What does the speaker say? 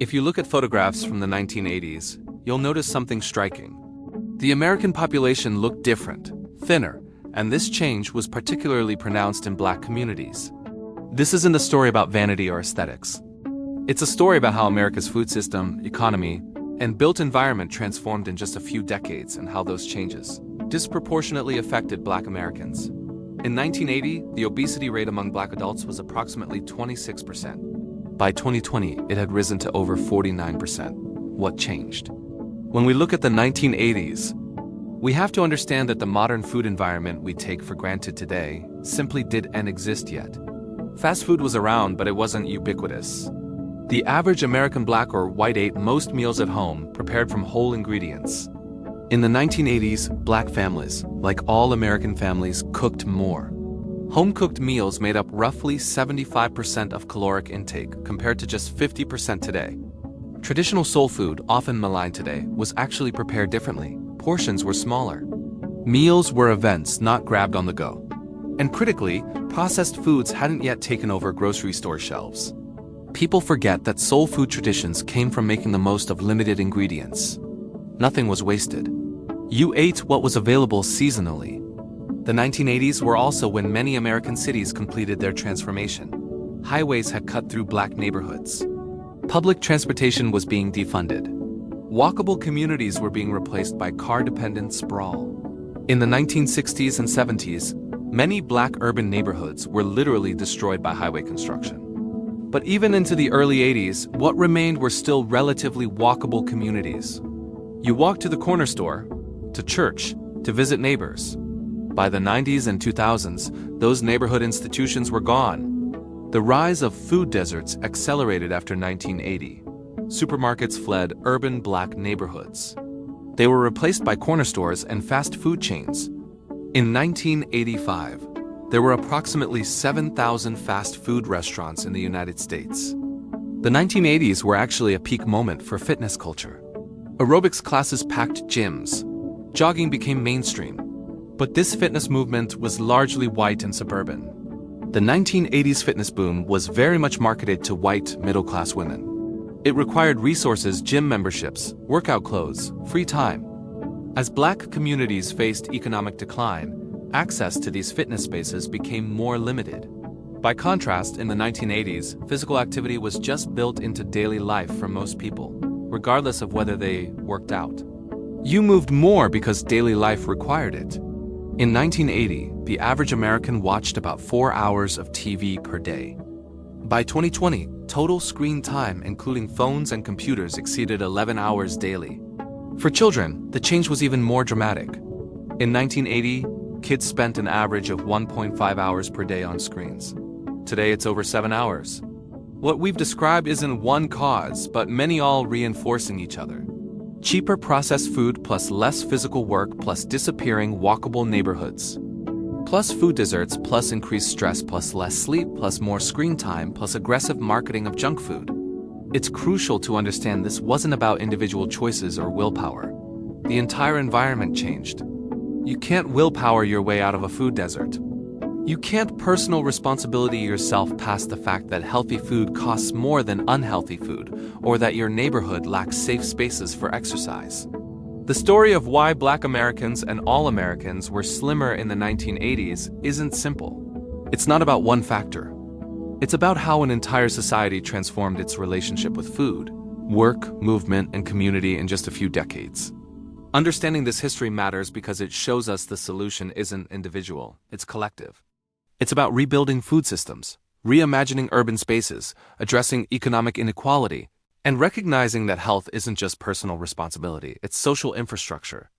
If you look at photographs from the 1980s, you'll notice something striking. The American population looked different, thinner, and this change was particularly pronounced in Black communities. This isn't a story about vanity or aesthetics. It's a story about how America's food system, economy, and built environment transformed in just a few decades and how those changes disproportionately affected Black Americans. In 1980, the obesity rate among Black adults was approximately 26%. By 2020, it had risen to over 49%. What changed? When we look at the 1980s, we have to understand that the modern food environment we take for granted today simply didn't exist yet. Fast food was around, but it wasn't ubiquitous. The average American Black or white ate most meals at home, prepared from whole ingredients. In the 1980s, Black families, like all American families, cooked more. Home-cooked meals made up roughly 75% of caloric intake, compared to just 50% today. Traditional soul food, often maligned today, was actually prepared differently. Portions were smaller. Meals were events, not grabbed on the go. And critically, processed foods hadn't yet taken over grocery store shelves. People forget that soul food traditions came from making the most of limited ingredients. Nothing was wasted. You ate what was available seasonally. The 1980s were also when many American cities completed their transformation. Highways had cut through Black neighborhoods. Public transportation was being defunded. Walkable communities were being replaced by car-dependent sprawl. In the 1960s and 70s, many Black urban neighborhoods were literally destroyed by highway construction. But even into the early 80s, what remained were still relatively walkable communities. You walked to the corner store, to church, to visit neighbors. By the 90s and 2000s, those neighborhood institutions were gone. The rise of food deserts accelerated after 1980. Supermarkets fled urban Black neighborhoods. They were replaced by corner stores and fast food chains. In 1985, there were approximately 7,000 fast food restaurants in the United States. The 1980s were actually a peak moment for fitness culture. Aerobics classes packed gyms. Jogging became mainstream. But this fitness movement was largely white and suburban. The 1980s fitness boom was very much marketed to white, middle-class women. It required resources, gym memberships, workout clothes, free time. As Black communities faced economic decline, access to these fitness spaces became more limited. By contrast, in the 1980s, physical activity was just built into daily life for most people, regardless of whether they worked out. You moved more because daily life required it. In 1980, the average American watched about 4 hours of TV per day. By 2020, total screen time, including phones and computers, exceeded 11 hours daily. For children, the change was even more dramatic. In 1980, kids spent an average of 1.5 hours per day on screens. Today, it's over 7 hours. What we've described isn't one cause, but many all reinforcing each other. Cheaper processed food plus less physical work plus disappearing walkable neighborhoods. Plus food deserts plus increased stress plus less sleep plus more screen time plus aggressive marketing of junk food. It's crucial to understand this wasn't about individual choices or willpower. The entire environment changed. You can't willpower your way out of a food desert. You can't personal responsibility yourself past the fact that healthy food costs more than unhealthy food, or that your neighborhood lacks safe spaces for exercise. The story of why Black Americans and all Americans were slimmer in the 1980s isn't simple. It's not about one factor. It's about how an entire society transformed its relationship with food, work, movement, and community in just a few decades. Understanding this history matters because it shows us the solution isn't individual, it's collective. It's about rebuilding food systems, reimagining urban spaces, addressing economic inequality, and recognizing that health isn't just personal responsibility, it's social infrastructure.